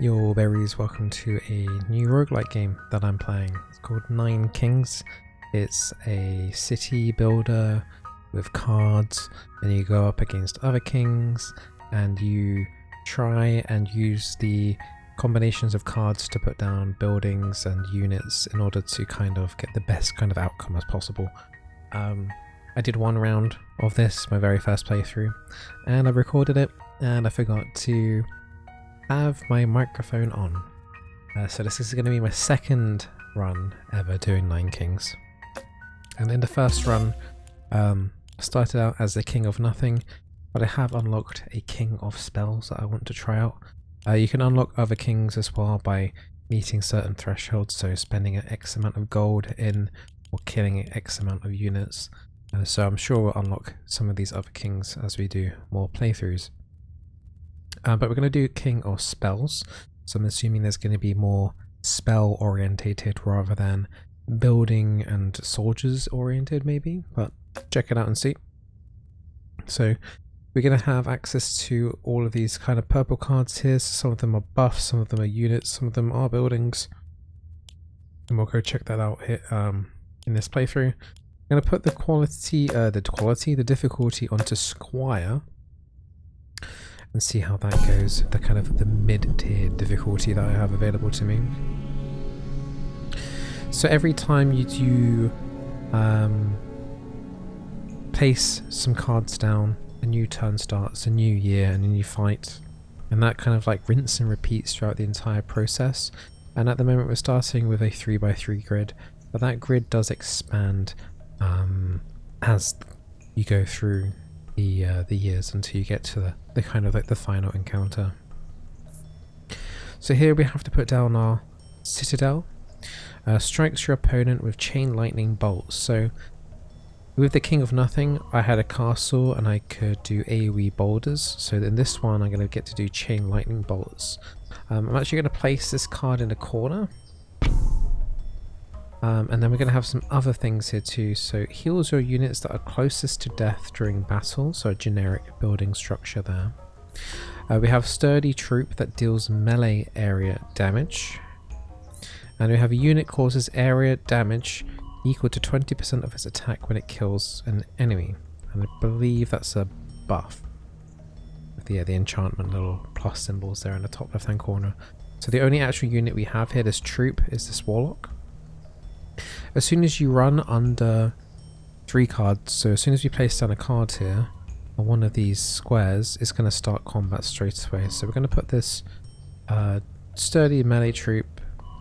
Yo berries, welcome to a new roguelike game that I'm playing. It's called Nine Kings. It's a city builder with cards, and you go up against other kings and you try and use the combinations of cards to put down buildings and units in order to kind of get the best kind of outcome as possible. I did one round of this, my very first playthrough, and I recorded it and I forgot to have my microphone on. So this is going to be my second run ever doing Nine Kings. And in the first run, I started out as the King of Nothing, but I have unlocked a King of Spells that I want to try out. You can unlock other kings as well by meeting certain thresholds, so spending an X amount of gold in or killing an X amount of units. So I'm sure we'll unlock some of these other kings as we do more playthroughs. But we're going to do King of Spells, so I'm assuming there's going to be more spell orientated rather than building and soldiers oriented maybe, but check it out and see. So we're going to have access to all of these kind of purple cards here. So some of them are buffs, some of them are units, some of them are buildings, and we'll go check that out here in this playthrough. I'm going to put the difficulty onto Squire and see how that goes, the mid-tier difficulty that I have available to me. So every time you do place some cards down, a new turn starts, a new year and a new fight, and that kind of like rinse and repeats throughout the entire process. And at the moment we're starting with a 3x3 grid, but that grid does expand as you go through the years until you get to the kind of like the final encounter. So here we have to put down our citadel. Strikes your opponent with chain lightning bolts. So with the King of Nothing I had a castle and I could do AoE boulders, so in this one I'm going to get to do chain lightning bolts. I'm actually going to place this card in a corner. And then we're going to have some other things here too. So heals your units that are closest to death during battle, so a generic building structure there. We have sturdy troop that deals melee area damage. And we have a unit causes area damage equal to 20% of its attack when it kills an enemy. And I believe that's a buff. With the enchantment little plus symbols there in the top left hand corner. So the only actual unit we have here, this troop, is this warlock. As soon as you run under 3 cards, so as soon as we place down a card here on one of these squares, it's going to start combat straight away. So we're going to put this sturdy melee troop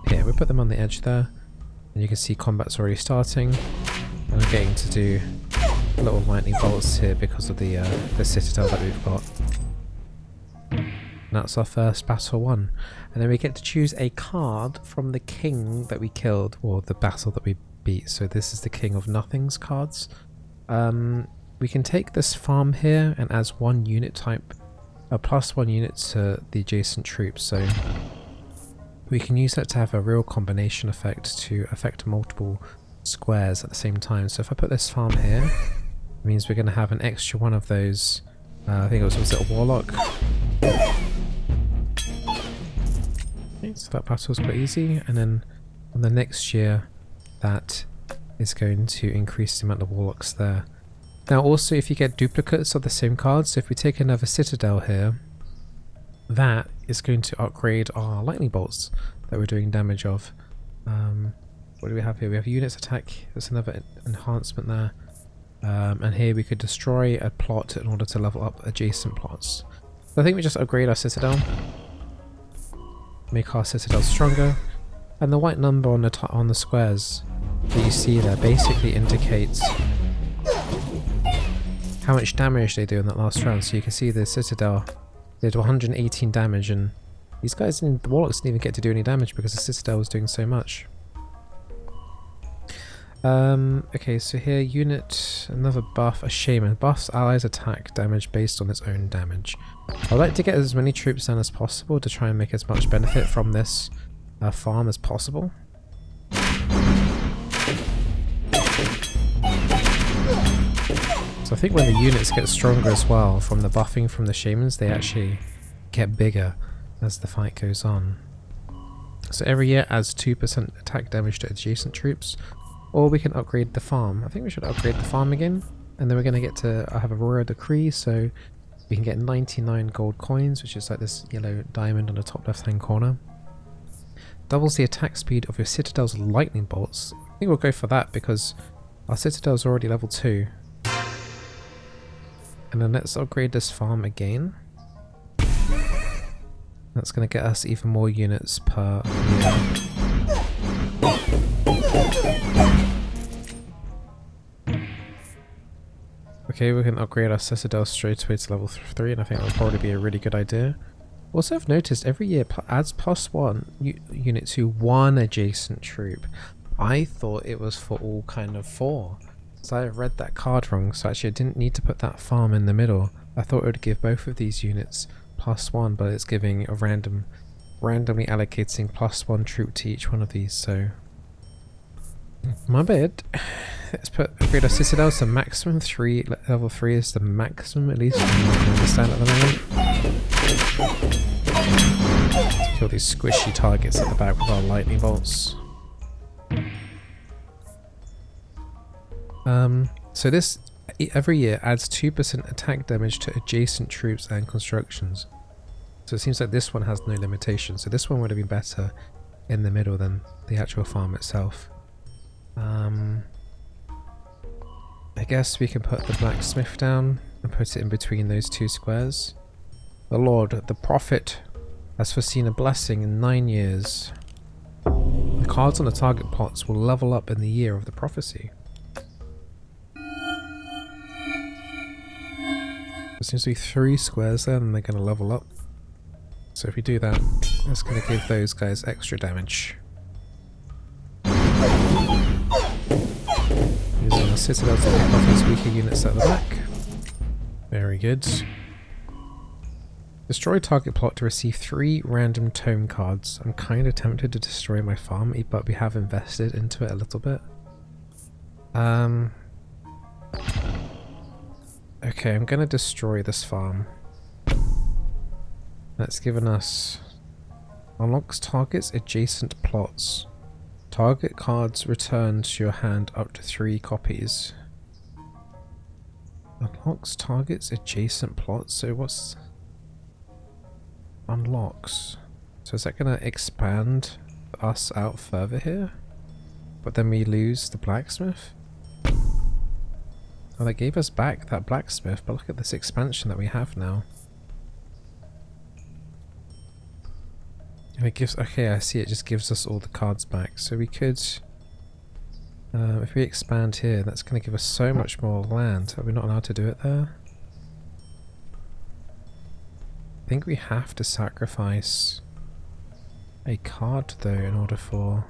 here. We'll put them on the edge there, and you can see combat's already starting. And I'm getting to do little lightning bolts here because of the citadel that we've got. And that's our first battle won. And then we get to choose a card from the king that we killed, or the battle that we beat. So this is the King of Nothing's cards. We can take this farm here and as one unit type, a +1 unit to the adjacent troops. So we can use that to have a real combination effect to affect multiple squares at the same time. So if I put this farm here, it means we're going to have an extra one of those. I think was it a warlock? Okay, so that battle was quite easy, and then on the next year that is going to increase the amount of warlocks there. Now also if you get duplicates of the same cards, so if we take another citadel here, that is going to upgrade our lightning bolts that we're doing damage of. What do we have here? We have units attack, there's another enhancement there. And here we could destroy a plot in order to level up adjacent plots. So I think we just upgrade our citadel, make our citadel stronger, and the white number on the squares that you see there basically indicates how much damage they do in that last round. So you can see the citadel did 118 damage, and these guys, the warlocks, didn't even get to do any damage because the citadel was doing so much. Okay, so here unit, another buff, a shaman. Buffs allies attack damage based on its own damage. I'd like to get as many troops down as possible to try and make as much benefit from this farm as possible. So I think when the units get stronger as well from the buffing from the shamans, they actually get bigger. as the fight goes on. So every year adds 2% attack damage to adjacent troops, or we can upgrade the farm. I think we should upgrade the farm again, and then we're going to get to have a royal decree, so we can get 99 gold coins, which is like this yellow diamond on the top left hand corner. Doubles the attack speed of your citadel's lightning bolts. I think we'll go for that because our citadel's already level 2. And then let's upgrade this farm again. That's going to get us even more units per year. Okay, we can upgrade our citadel straight away to level 3, and I think that would probably be a really good idea. Also, I've noticed every year adds +1 unit to one adjacent troop. I thought it was for all kind of 4. So I read that card wrong, so actually I didn't need to put that farm in the middle. I thought it would give both of these units +1, but it's giving a randomly allocating +1 troop to each one of these, so my bad. Let's upgrade our citadels to maximum 3. Level 3 is the maximum, at least from what I understand at the moment. Kill these squishy targets at the back with our lightning bolts. So this every year adds 2% attack damage to adjacent troops and constructions. So it seems like this one has no limitation. So this one would have been better in the middle than the actual farm itself. I guess we can put the blacksmith down and put it in between those 2 squares. The Lord, the Prophet, has foreseen a blessing in 9 years. The cards on the target plots will level up in the year of the prophecy. There seems to be 3 squares there and they're going to level up. So if we do that, that's going to give those guys extra damage. Using our citadel to pick off these weaker units at the back. Very good. Destroy target plot to receive 3 random tome cards. I'm kind of tempted to destroy my farm, but we have invested into it a little bit. Okay, I'm going to destroy this farm. That's given us... Unlocks targets adjacent plots. Target cards return to your hand up to 3 copies. Unlocks targets adjacent plots. So what's... Unlocks. So is that going to expand us out further here? But then we lose the blacksmith? Oh, they gave us back that blacksmith, but look at this expansion that we have now. And it gives... Okay, I see, it just gives us all the cards back. So we could... if we expand here, that's going to give us so much more land. Are we not allowed to do it there? I think we have to sacrifice a card though in order for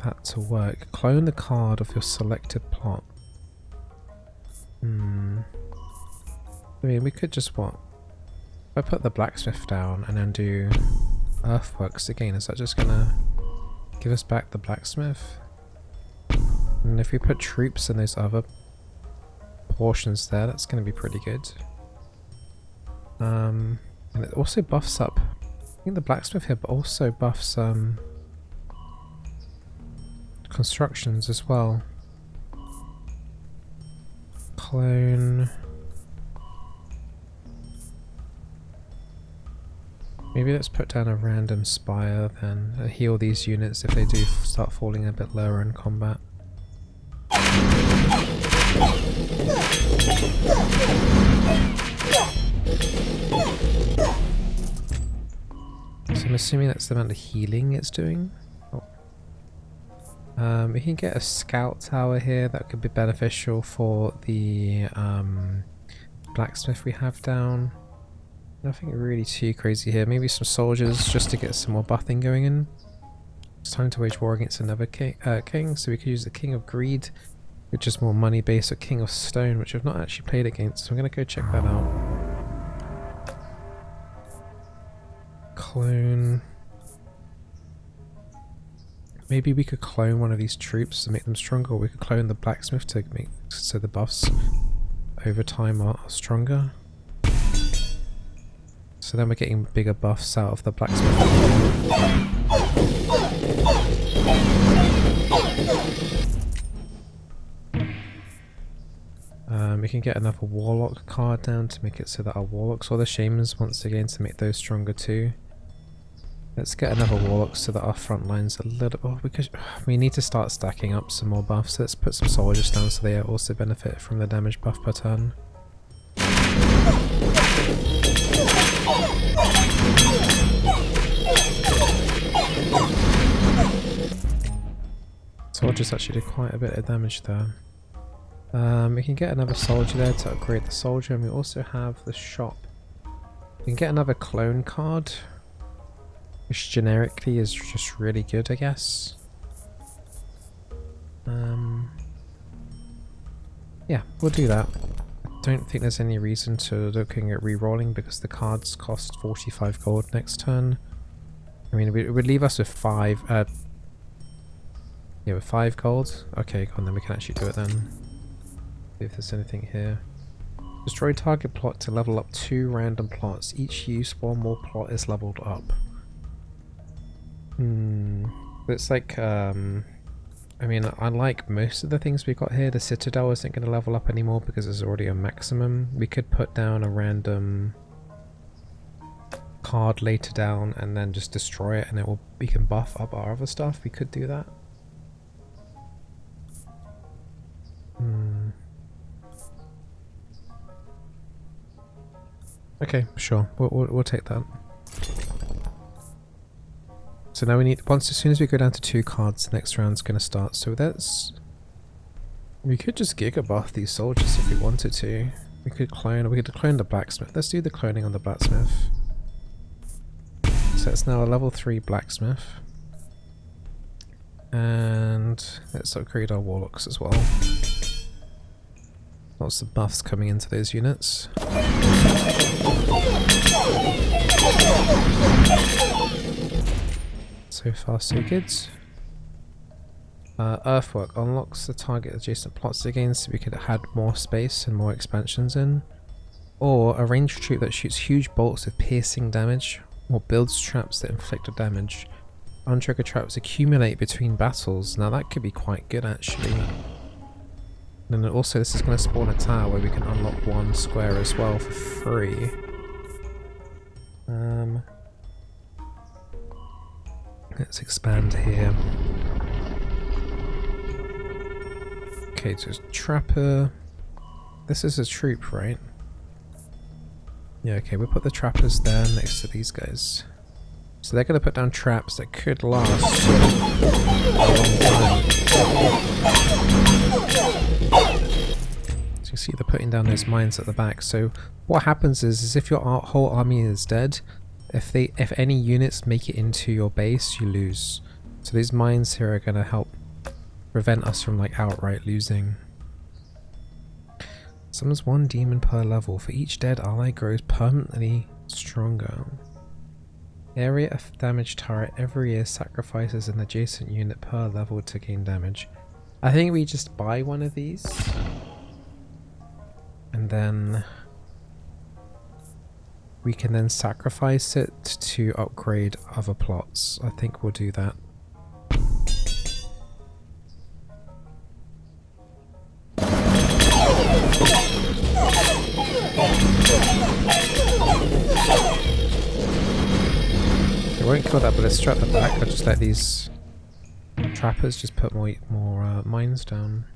that to work. Clone the card of your selected plot. I mean, we could just what? If I put the blacksmith down and then do earthworks again, is that just gonna give us back the blacksmith? And if we put troops in those other portions there, that's gonna be pretty good. And it also buffs up, I think the blacksmith here, but also buffs constructions as well. Clone. Maybe let's put down a random spire then, heal these units if they do start falling a bit lower in combat. So I'm assuming that's the amount of healing it's doing. Oh. We can get a scout tower here that could be beneficial for the blacksmith we have down. Nothing really too crazy here. Maybe some soldiers just to get some more buffing going in. It's time to wage war against another king, so we could use the King of Greed, which is more money based, or King of Stone, which I've not actually played against, so I'm going to go check that out. Clone. Maybe we could clone one of these troops to make them stronger, or we could clone the blacksmith to make so the buffs over time are stronger. So So then we're getting bigger buffs out of the blacksmith. We can get another warlock card down to make it so that our warlocks or the shamans once again to make those stronger too. Let's get another warlock so that our front line's a little... Oh, because we need to start stacking up some more buffs. Let's put some soldiers down so they also benefit from the damage buff per turn. Soldiers actually did quite a bit of damage there. We can get another soldier there to upgrade the soldier, and we also have the shop. We can get another clone card, which generically is just really good, I guess. Yeah, we'll do that. I don't think there's any reason to looking at re-rolling because the cards cost 45 gold next turn. I mean, it would leave us with 5, yeah, with 5 gold. Okay, go on, then we can actually do it then. See if there's anything here. Destroy target plot to level up 2 random plots. Each use 1 more plot is leveled up. It's like, I mean, unlike most of the things we got here, the Citadel isn't going to level up anymore because there's already a maximum. We could put down a random card later down and then just destroy it, and it will, we can buff up our other stuff. We could do that. Okay, sure. We'll take that. So now we need, as soon as we go down to 2 cards, the next round's going to start. So that's, we could just giga buff these soldiers if we wanted to. We could clone the blacksmith. Let's do the cloning on the blacksmith. So it's now a level 3 blacksmith. And let's upgrade our warlocks as well. Lots of buffs coming into those units. So far so good. Earthwork unlocks the target adjacent plots again so we could add more space and more expansions in. Or a ranged troop that shoots huge bolts with piercing damage, or builds traps that inflict damage. Untriggered traps accumulate between battles. Now that could be quite good actually. And then also this is going to spawn a tower where we can unlock 1 square as well for free. Let's expand here. Okay, so it's trapper. This is a troop, right? Yeah, okay, we'll put the trappers there next to these guys. So they're going to put down traps that could last a long time. So you see they're putting down those mines at the back. So what happens is if your whole army is dead, if any units make it into your base, you lose. So these mines here are going to help prevent us from like outright losing. Summons 1 demon per level. For each dead ally grows permanently stronger. Area of damage turret every year sacrifices an adjacent unit per level to gain damage. I think we just buy one of these. And then we can then sacrifice it to upgrade other plots. I think we'll do that. I won't kill that, but let's strap the back. I'll just let these trappers just put more mines down.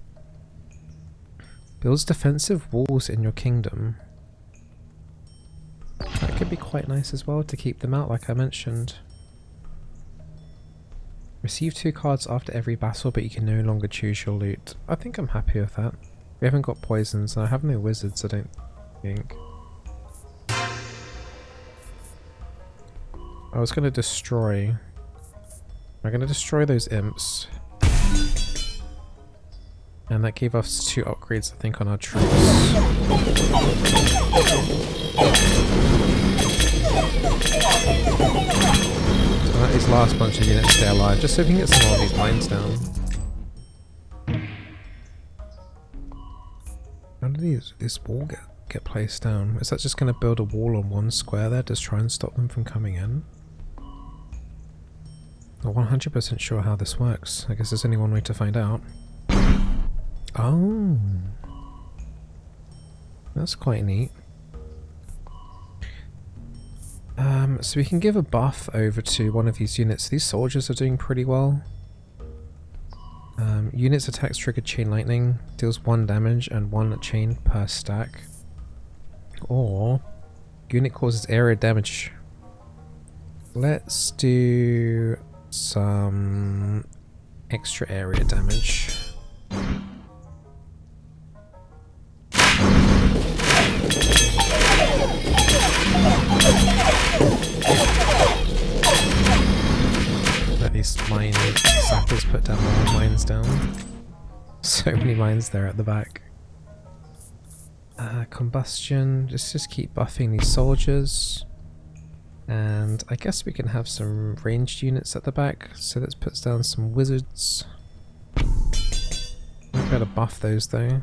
Builds defensive walls in your kingdom. That could be quite nice as well to keep them out, like I mentioned. Receive 2 cards after every battle, but you can no longer choose your loot. I think I'm happy with that. We haven't got poisons, and I have no wizards, I don't think. I was going to destroy... I'm going to destroy those imps. And that gave us 2 upgrades, I think, on our troops. So let these last bunch of units stay alive, just so we can get some more of these mines down. How did this wall get get placed down. Is that just going to build a wall on one square there to try and stop them from coming in? Not 100% sure how this works. I guess there's only one way to find out. Oh, that's quite neat. So we can give a buff over to one of these units. These soldiers are doing pretty well. Units attacks trigger chain lightning, deals 1 damage and 1 chain per stack. Or unit causes area damage. Let's do some extra area damage. Let these mine sappers put down more mines down. So many mines there at the back. Combustion, just keep buffing these soldiers. And I guess we can have some ranged units at the back, so let's put down some wizards. We've got to buff those though.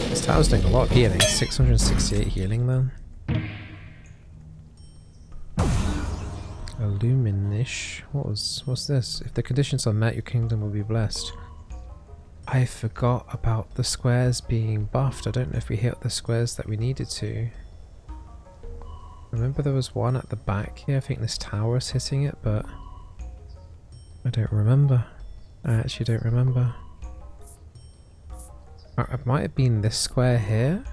This tower's doing a lot of healing, 668 healing then. Illuminish. What's this? If the conditions are met, your kingdom will be blessed. I forgot about the squares being buffed. I don't know if we hit the squares that we needed to. Remember there was one at the back here. I think this tower is hitting it, but I don't remember. I actually don't remember. It might have been this square here.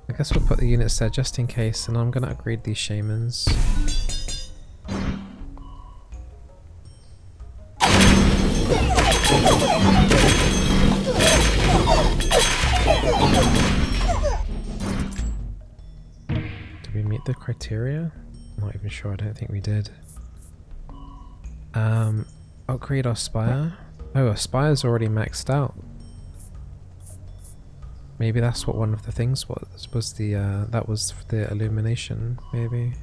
I guess we'll put the units there just in case, and I'm going to upgrade these shamans. Did we meet the criteria? I'm not even sure, I don't think we did. Upgrade our spire. Oh, our spire's already maxed out. Maybe that's what one of the things was the that was the illumination, maybe.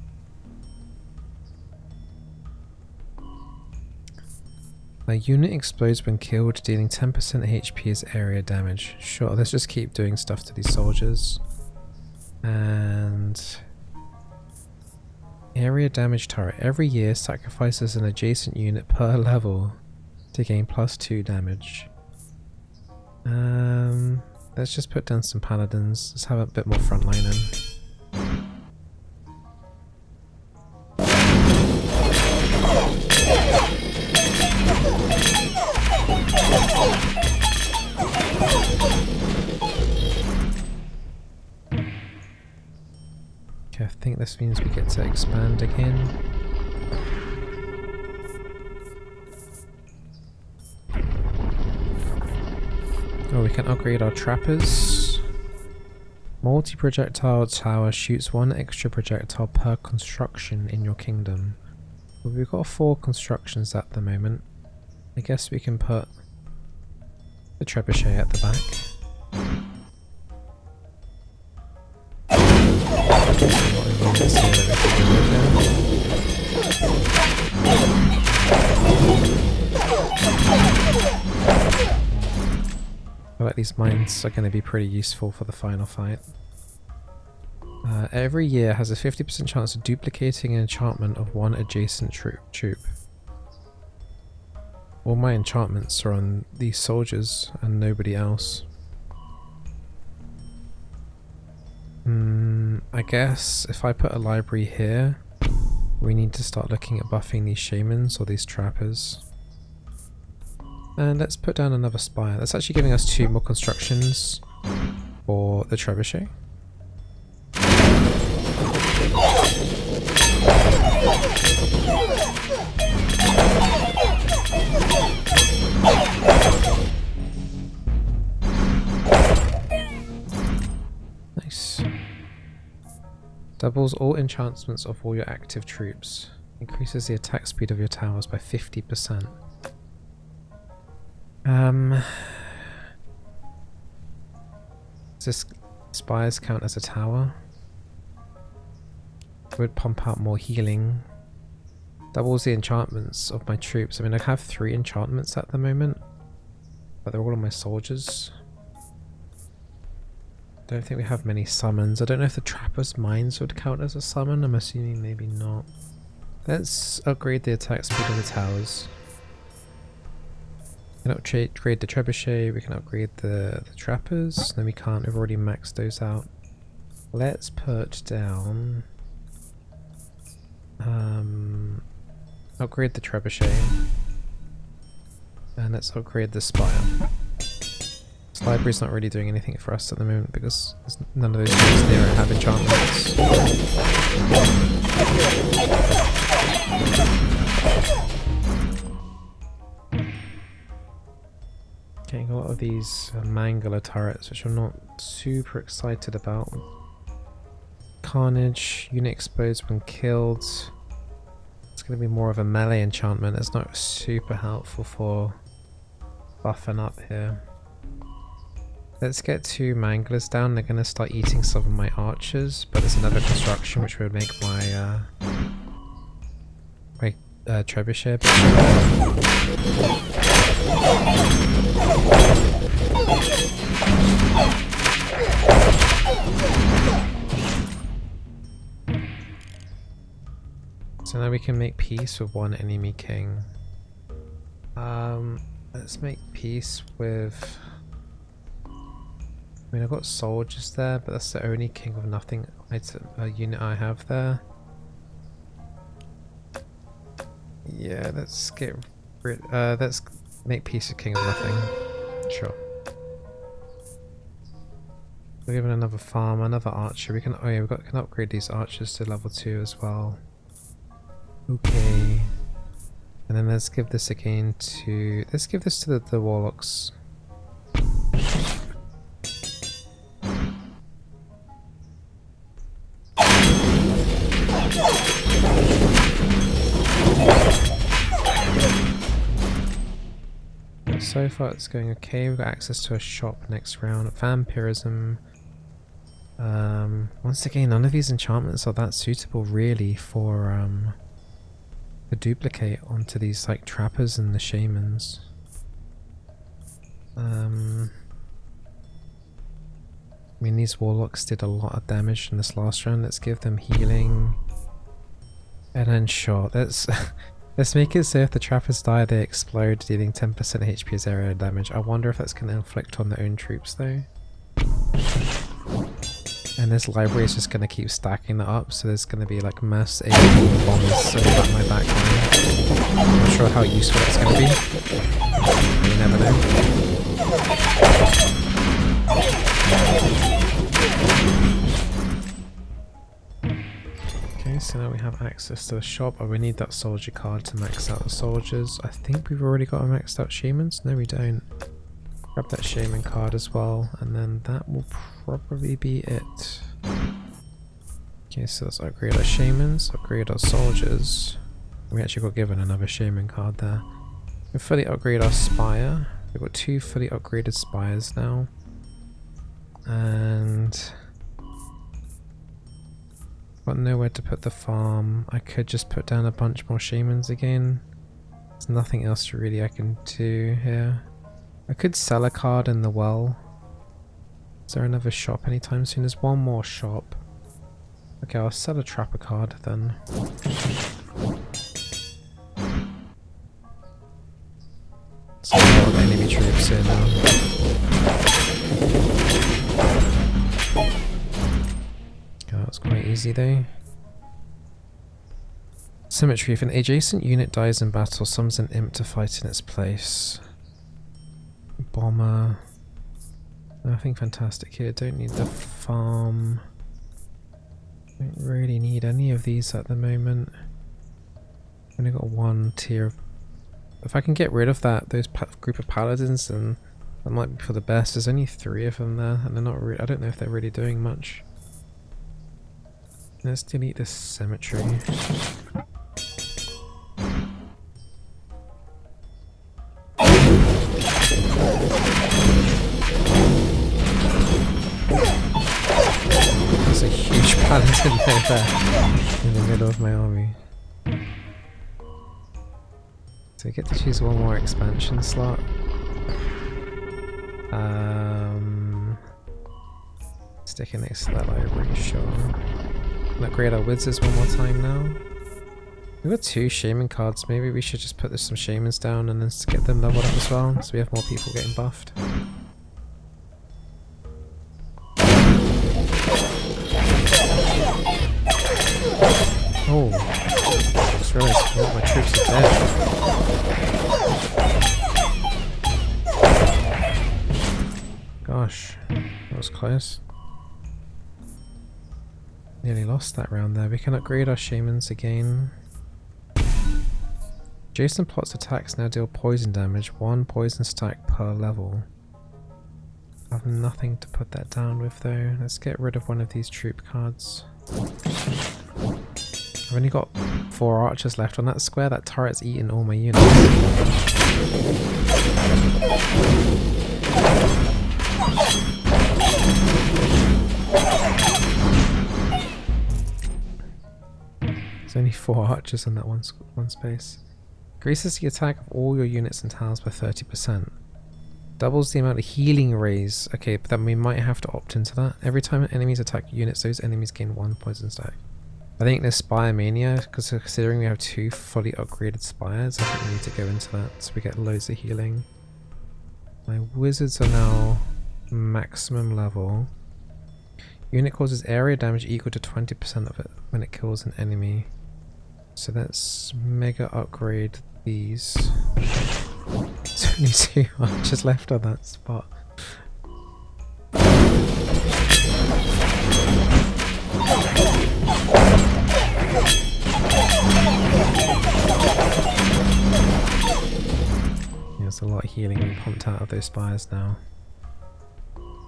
A unit explodes when killed, dealing 10% HP as area damage. Sure, let's just keep doing stuff to these soldiers. And area damage turret. Every year sacrifices an adjacent unit per level to gain +2 damage. Let's just put down some paladins. Let's have a bit more frontlining. Okay, I think this means we get to expand again. Oh, we can upgrade our trappers. Multi-projectile tower shoots 1 extra projectile per construction in your kingdom. Well, we've got 4 constructions at the moment. I guess we can put the trebuchet at the back. I feel like these mines are going to be pretty useful for the final fight. Every year has a 50% chance of duplicating an enchantment of 1 adjacent troop. All my enchantments are on these soldiers and nobody else. I guess if I put a library here, we need to start looking at buffing these shamans or these trappers. And let's put down another spire. That's actually giving us 2 more constructions for the trebuchet. Nice. Doubles all enchantments of all your active troops. Increases the attack speed of your towers by 50%. Does this spires count as a tower? Would pump out more healing. doubles the enchantments of my troops. I mean, I have 3 enchantments at the moment, but they're all on my soldiers. Don't think we have many summons. I don't know if the Trapper's Mines would count as a summon. I'm assuming maybe not. Let's upgrade the attack speed of the towers. We can upgrade the Trebuchet, we can upgrade the Trappers. No, we can't, we've already maxed those out. Let's put down... upgrade the Trebuchet. And let's upgrade the Spire. This library's not really doing anything for us at the moment because none of those things there have enchantments. Getting a lot of these Mangler turrets, which I'm not super excited about. Carnage, unit exposed when killed. It's going to be more of a melee enchantment. It's not super helpful for buffing up here. Let's get 2 Manglers down. They're going to start eating some of my archers, but there's another construction which would make my trebuchet. So now we can make peace with 1 enemy king. Let's make peace with... I mean, I've got soldiers there, but that's the only king of nothing unit I have there. Yeah, let's get rid. Let's make peace with king of nothing. Sure. We're given another farm, another archer. We can. Oh yeah, can upgrade these archers to level 2 as well. Okay. And then let's give this again to. Let's give this to the warlocks. So far it's going okay. We've got access to a shop next round. Vampirism. Once again, none of these enchantments are that suitable really for to duplicate onto these like trappers and the shamans. I mean, these warlocks did a lot of damage in this last round. Let's give them healing. And then sure, let's make it so if the trappers die, they explode, dealing 10% HP as area damage. I wonder if that's going to inflict on their own troops though. And this library is just going to keep stacking that up, so there's going to be like mass AoE bombers at my back line. I'm not sure how useful that's going to be. You never know. Okay, so now we have access to the shop. Oh, we need that soldier card to max out the soldiers. I think we've already got a maxed out shamans. No, we don't. Grab that shaman card as well, and then that will probably be it. Okay, so let's upgrade our shamans, upgrade our soldiers. We actually got given another shaman card there. We fully upgrade our spire. We've got 2 fully upgraded spires now. And got nowhere to put the farm. I could just put down a bunch more shamans again. There's nothing else really I can do here. I could sell a card in the well. Is there another shop anytime soon? There's one more shop. Okay, I'll sell a trapper card then. So a lot of enemy troops here now. Okay, that was quite easy though. Symmetry. If an adjacent unit dies in battle, summons an imp to fight in its place. Bomber. Nothing fantastic here. Don't need the farm. Don't really need any of these at the moment. Only got 1 tier. If I can get rid of those group of paladins, then that might be for the best. There's only 3 of them there, and they're not. I don't know if they're really doing much. Let's delete this cemetery. There's a huge paladin there in the middle of my army. So we get to choose one more expansion slot. Stick it next to that library, sure. Can upgrade our wizards one more time now. We've got 2 shaman cards, maybe we should just put some shamans down and then get them leveled up as well, so we have more people getting buffed. Oh, I just realised all my troops are dead. Gosh, that was close. Nearly lost that round there. We can upgrade our shamans again. Jason Plot's attacks now deal poison damage, 1 poison stack per level. I have nothing to put that down with though. Let's get rid of one of these troop cards. I've only got 4 archers left on that square. That turret's eaten all my units. There's only 4 archers in that one space. Increases the attack of all your units and tiles by 30%. Doubles the amount of healing raise. Okay, but then we might have to opt into that. Every time enemies attack units, those enemies gain 1 poison stack. I think there's Spire Mania, because considering we have 2 fully upgraded spires, I think we need to go into that so we get loads of healing. My wizards are now maximum level. Unit causes area damage equal to 20% of it when it kills an enemy. So let's mega upgrade these. There's only 2 archers left on that spot. Yeah, there's a lot of healing being pumped out of those spires now.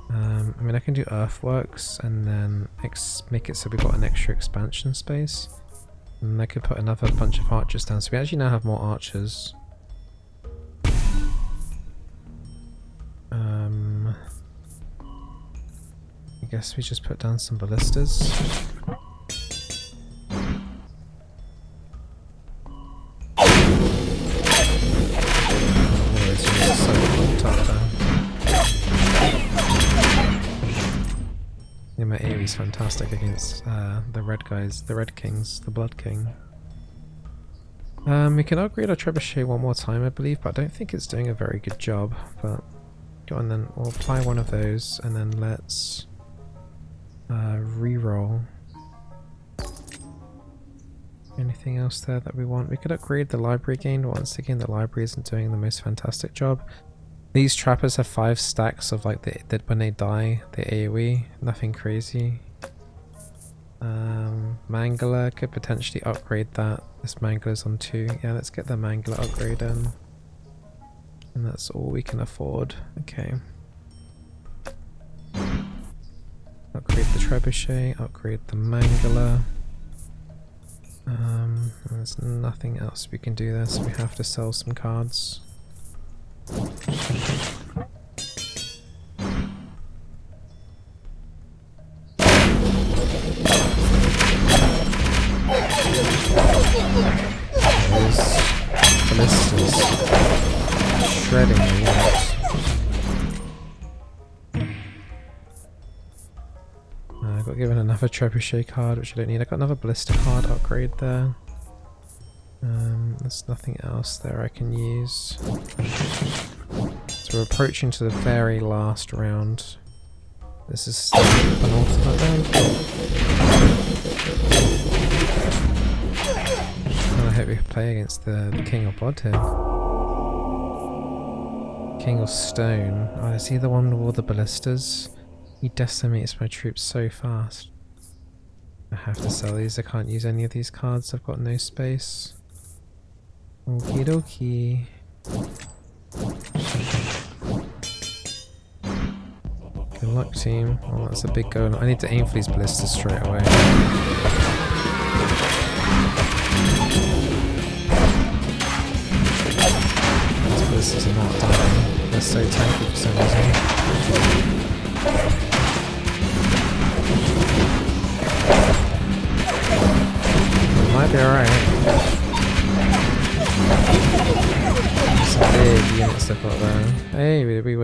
I mean, I can do earthworks and then make it so we've got an extra expansion space. And I could put another bunch of archers down, so we actually now have more archers. I guess we just put down some ballistas. Yeah, my AoE's fantastic against the red guys, the red kings, the blood king. We can upgrade our trebuchet one more time, I believe, but I don't think it's doing a very good job. But go on then, we'll apply one of those, and then let's re-roll. Anything else there that we want? We could upgrade the library again, but once again the library isn't doing the most fantastic job. These trappers have 5 stacks of like when they die, the AoE, nothing crazy. Mangler could potentially upgrade that. This Mangler's on 2. Yeah, let's get the Mangler upgrade in. And that's all we can afford. Okay. Upgrade the trebuchet, upgrade the Mangler. There's nothing else we can do there, so we have to sell some cards. Those ballistas shredding the units. I got given another trebuchet card, which I don't need. I got another ballista card upgrade there. There's nothing else there I can use. So we're approaching to the very last round. This is the penultimate round. And I hope we play against the King of Blood here. King of Stone. Oh, is he the one with all the ballistas? He decimates my troops so fast. I have to sell these. I can't use any of these cards. I've got no space. Okie dokie. Good luck, team. Oh, that's a big goal. I need to aim for these ballistas straight away. These ballistas are not dying. They're so tanky for some reason. It might be alright.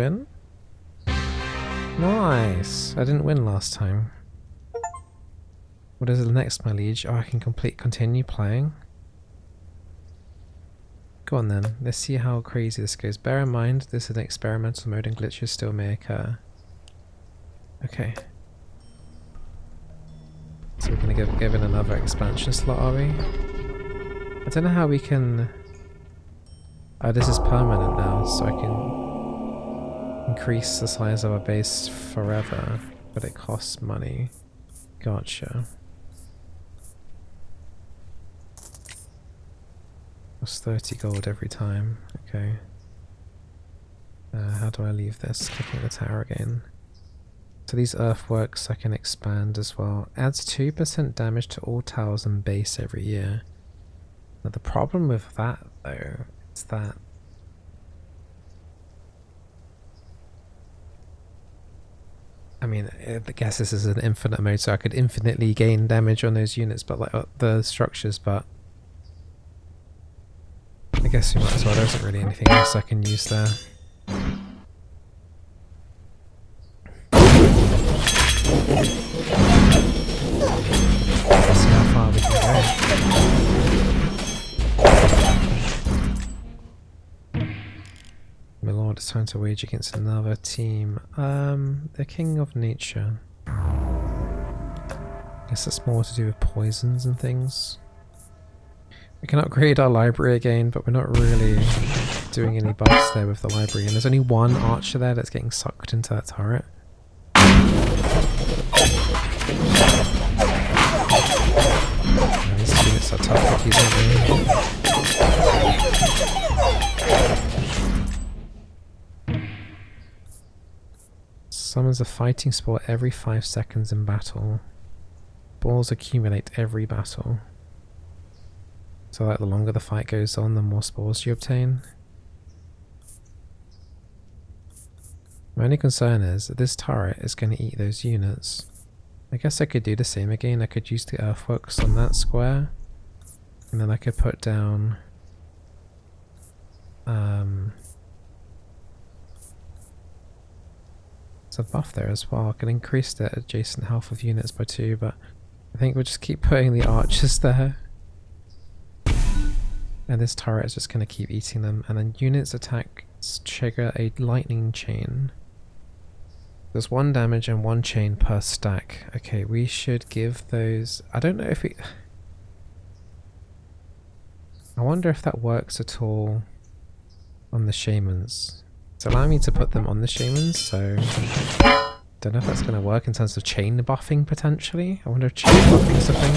win? Nice! I didn't win last time. What is the next, my liege? Oh, I can continue playing? Go on then, let's see how crazy this goes. Bear in mind, this is an experimental mode and glitches still may occur. Okay. So we're gonna give it another expansion slot, are we? I don't know how we can... Oh, this is permanent now, so I can increase the size of our base forever, but it costs money. Gotcha. Costs 30 gold every time. Okay. How do I leave this? Clicking the tower again. So these earthworks I can expand as well. Adds 2% damage to all towers and base every year. Now the problem with that though is that I mean, I guess this is an infinite mode, so I could infinitely gain damage on those units, but like the structures, but I guess we might as well. There isn't really anything else I can use there. Let's see how far we can go. My lord, it's time to wage against another team. The King of Nature. I guess that's more to do with poisons and things. We can upgrade our library again, but we're not really doing any buffs there with the library. And there's only one archer there that's getting sucked into that turret. And these units are tough cookies, aren't they? Summons a fighting spore every 5 seconds in battle. Balls accumulate every battle. So like the longer the fight goes on, the more spores you obtain. My only concern is that this turret is going to eat those units. I guess I could do the same again. I could use the earthworks on that square. And then I could put down... there's a buff there as well. I can increase the adjacent health of units by 2, but I think we'll just keep putting the archers there. And this turret is just going to keep eating them. And then units attacks trigger a lightning chain. There's 1 damage and 1 chain per stack. Okay, we should give those... I don't know if we... I wonder if that works at all on the shamans. It's allowing me to put them on the shamans, so... don't know if that's going to work in terms of chain buffing potentially. I wonder if chain buffing is a thing.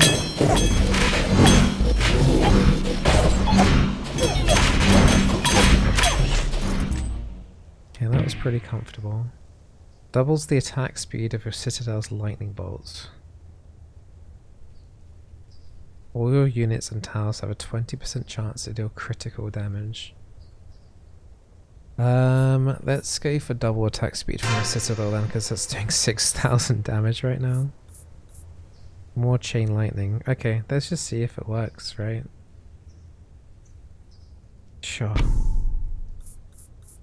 Okay, that was pretty comfortable. Doubles the attack speed of your citadel's lightning bolts. All your units and towers have a 20% chance to deal critical damage. Let's go for double attack speed from the citadel then, because that's doing 6,000 damage right now. More chain lightning. Okay, let's just see if it works, right? Sure.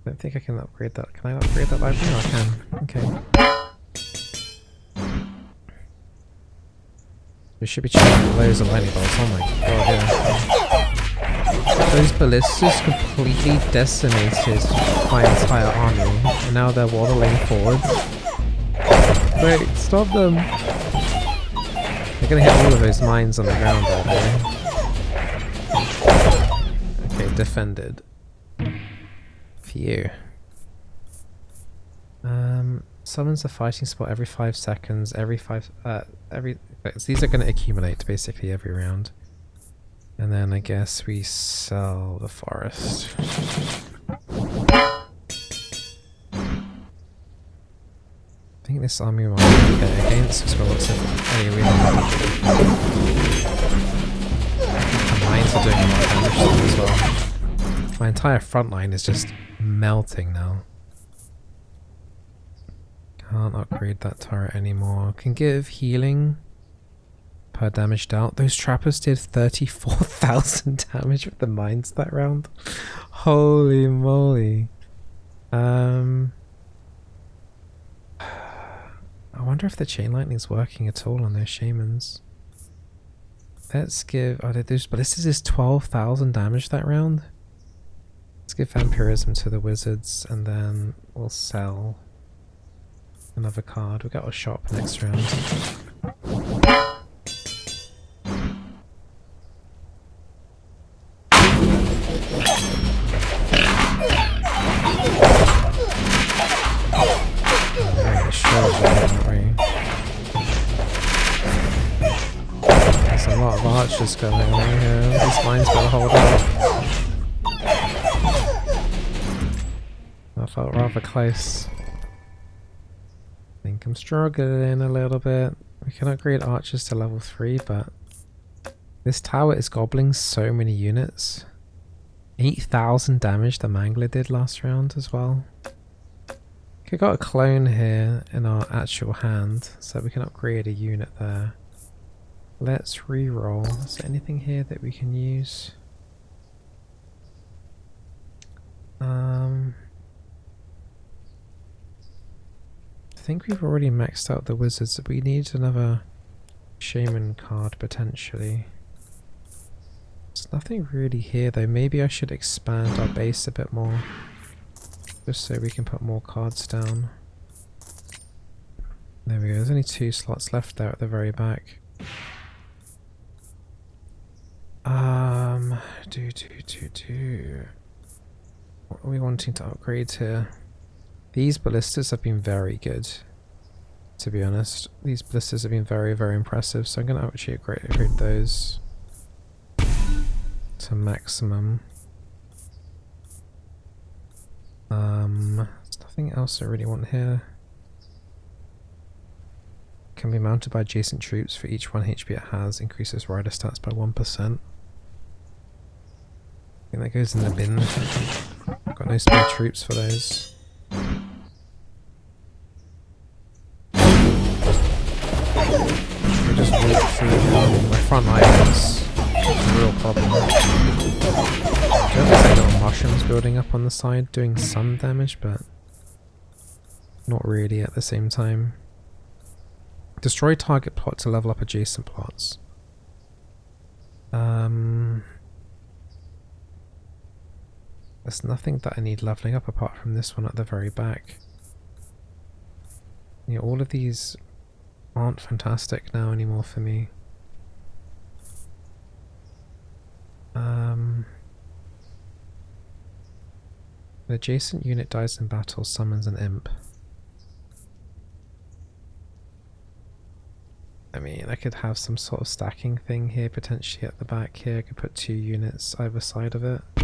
I don't think I can upgrade that. Can I upgrade that library? No, I can. Okay. We should be checking loads of lightning bolts. Oh my god, yeah. Those ballistas completely decimated my entire army, and now they're waddling forward. Wait, stop them! They're gonna hit all of those mines on the ground, aren't they? Okay, defended. Phew. Summons a fighting spot every 5 seconds, these are going to accumulate basically every round. And then I guess we sell the forest. I think this army might be better against as well. Lots of the mines are doing a lot of damage to them as well. My entire front line is just melting now. Can't upgrade that turret anymore. Can give healing per damage dealt. Those trappers did 34,000 damage with the mines that round. Holy moly. wonder if the chain lightning's working at all on those shamans. Let's give... Oh, those ballistas is 12,000 damage that round. Let's give vampirism to the wizards and then we'll sell another card. We got a shop next round. There's a lot of archers going on here. These mines better hold up. That felt rather close. I think I'm struggling a little bit. We can upgrade archers to level 3, but this tower is gobbling so many units. 8,000 damage the Mangler did last round as well. We got a clone here in our actual hand, so we can upgrade a unit there. Let's re-roll. Is there anything here that we can use? I think we've already maxed out the wizards. We need another shaman card potentially. There's nothing really here though. Maybe I should expand our base a bit more. Just so we can put more cards down. There we go, there's only 2 slots left there at the very back. What are we wanting to upgrade here? These ballistas have been very good, to be honest. These ballistas have been very, very impressive, so I'm going to actually upgrade those to maximum. There's nothing else I really want here. Can be mounted by adjacent troops for each 1 HP it has. Increases rider stats by 1%. I think that goes in the bin. Got no spare troops for those. We just walk through my front line is a real problem. There's like little mushrooms building up on the side doing some damage, but not really at the same time. Destroy target plot to level up adjacent plots. There's nothing that I need leveling up apart from this one at the very back. Yeah, all of these aren't fantastic now anymore for me. An adjacent unit dies in battle, summons an imp. I mean, I could have some sort of stacking thing here potentially at the back here. I could put 2 units either side of it. I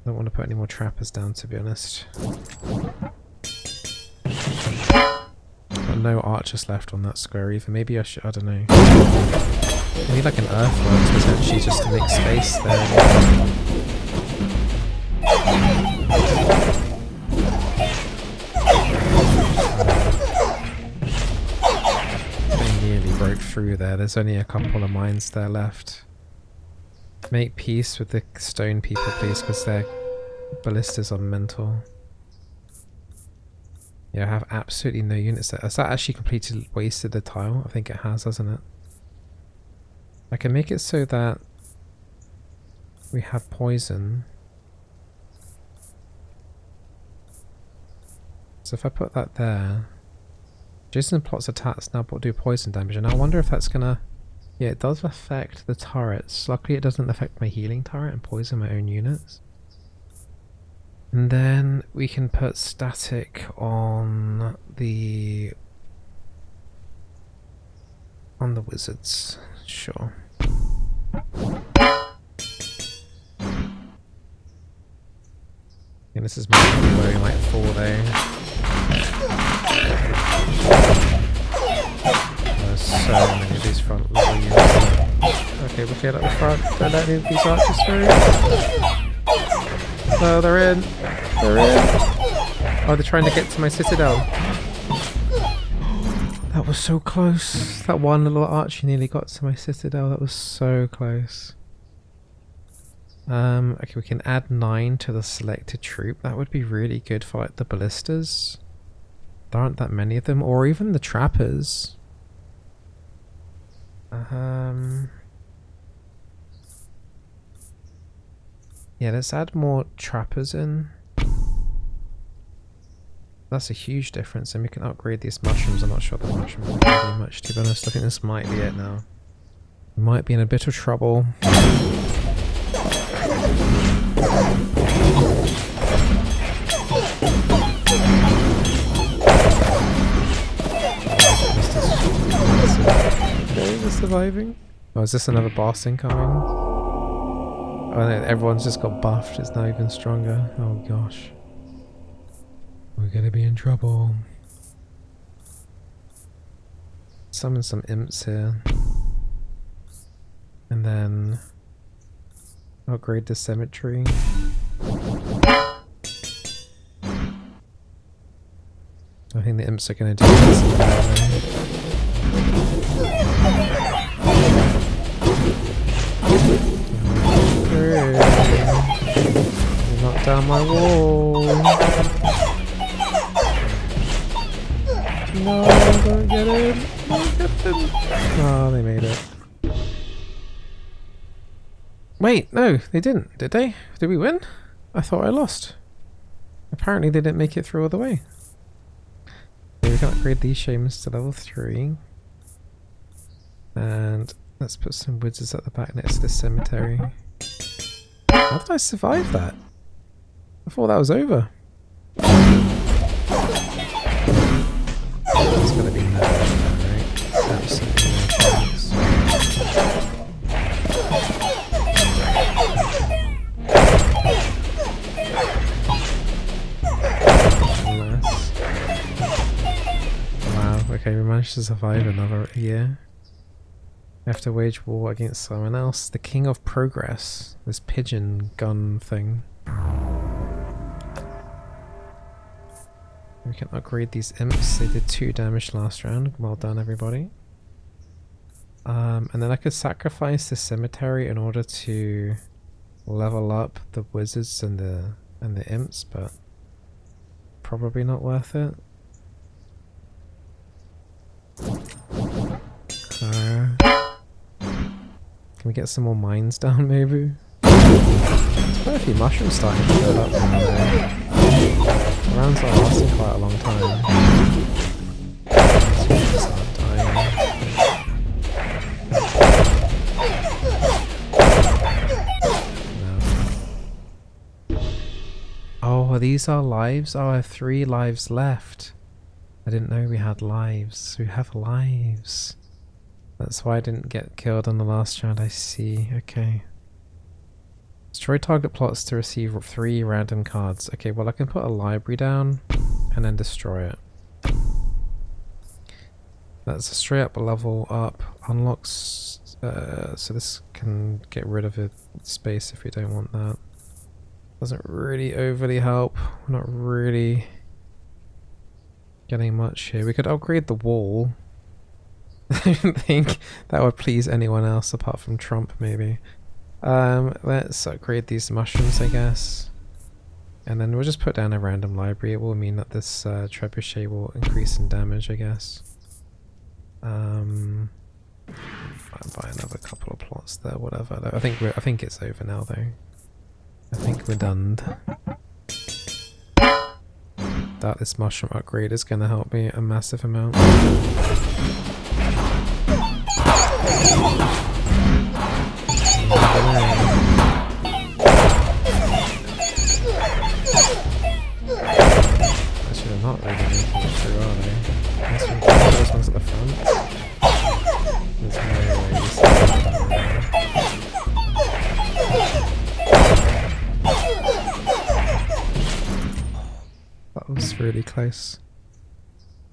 don't want to put any more trappers down, to be honest. Got no archers left on that square either. Maybe I should, I don't know. I need like an earthworks potentially just to make space there. They nearly broke through there. There's only a couple of mines there left. Make peace with the stone people, please, because their ballistas are mental. Yeah, I have absolutely no units there. Has that actually completely wasted the tile? I think it has, hasn't it? I can make it so that we have poison. So if I put that there, Jason plots attacks now but do poison damage, and I wonder if that's gonna... Yeah, it does affect the turrets. Luckily it doesn't affect my healing turret and poison my own units. And then we can put static on the wizards. Sure. And this is going like 4 though. There's so many of these front level units. Okay, we'll get at the front. Don't let any of these archers through. No, they're in. They're in. Oh, they're trying to get to my citadel. That was so close. That one little archer nearly got to my citadel. That was so close. Okay, we can add 9 to the selected troop. That would be really good for like the ballistas. There aren't that many of them, or even the trappers. Yeah, let's add more trappers in. That's a huge difference, and we can upgrade these mushrooms. I'm not sure the mushrooms are going to do much, to be honest. I think this might be it now. We might be in a bit of trouble. Okay, we're surviving. Oh, is this another boss incoming? Oh no, everyone's just got buffed. It's now even stronger. Oh gosh. We're gonna be in trouble. Summon some imps here. And then upgrade the cemetery. I think the imps are gonna do this. You knocked down my wall. No, don't get in. Don't get in. Oh, they made it. Wait, no, they didn't, did they? Did we win? I thought I lost. Apparently they didn't make it through all the way. Okay, we can upgrade these shamans to level 3. And let's put some wizards at the back next to the cemetery. How did I survive that? I thought that was over. It's gonna be no, right? Absolutely no chance. Unless... Wow, okay, we managed to survive another year. We have to wage war against someone else. The King of Progress. This pigeon gun thing. We can upgrade these imps. They did 2 damage last round. Well done, everybody. And then I could sacrifice the cemetery in order to level up the wizards and the imps, but probably not worth it. Can we get some more mines down, maybe? There's quite a few mushrooms starting to build up now, though. Rounds are lasting quite a long time. No. Oh, these are lives? Oh, I have 3 lives left. I didn't know we had lives. We have lives. That's why I didn't get killed on the last round, I see. Okay. Destroy target plots to receive 3 random cards. Okay, well I can put a library down and then destroy it. That's a straight up level up. Unlocks... so this can get rid of a space if we don't want that. Doesn't really overly help. We're not really getting much here. We could upgrade the wall. I don't think that would please anyone else apart from Trump, maybe. Let's upgrade these mushrooms, I guess. And then we'll just put down a random library. It will mean that this trebuchet will increase in damage, I guess. I'll buy another couple of plots there, whatever. I think it's over now, though. I think we're done. That this mushroom upgrade is going to help me a massive amount. Actually, they're not really anything through, are they? Unless we can put those ones at the front. There's no way this is That was really close.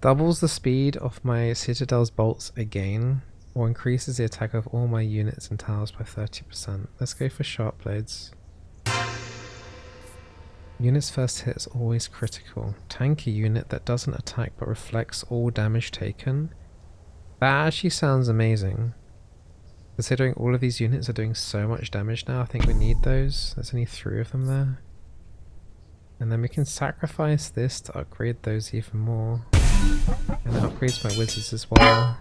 Doubles the speed of my Citadel's bolts again, or increases the attack of all my units and towers by 30%. Let's go for sharp blades. Unit's first hit is always critical. Tanky unit that doesn't attack but reflects all damage taken. That actually sounds amazing. Considering all of these units are doing so much damage now, I think we need those. There's only 3 of them there. And then we can sacrifice this to upgrade those even more. And it upgrades my wizards as well.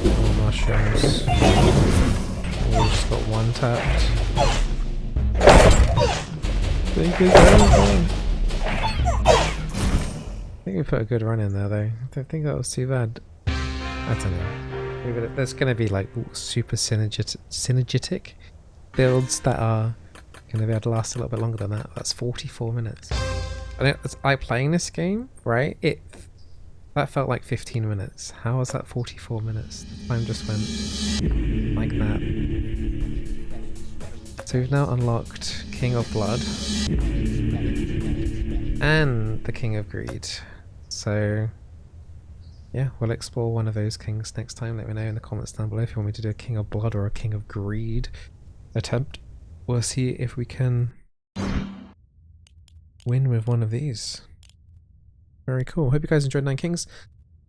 More mushrooms. Oh, we just got one tapped. Think it's over. I think we put a good run in there though. I don't think that was too bad. I don't know. Maybe there's going to be like super synergetic builds that are going to be able to last a little bit longer than that. That's 44 minutes. I playing this game, right? That felt like 15 minutes. How was that 44 minutes? The time just went like that. So we've now unlocked King of Blood and the King of Greed. So yeah, we'll explore one of those kings next time. Let me know in the comments down below if you want me to do a King of Blood or a King of Greed attempt. We'll see if we can win with one of these. Very cool. Hope you guys enjoyed Nine Kings.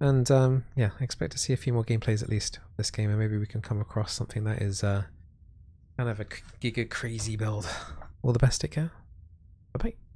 And yeah, I expect to see a few more gameplays at least of this game, and maybe we can come across something that is kind of a giga crazy build. All the best, take care. Bye bye.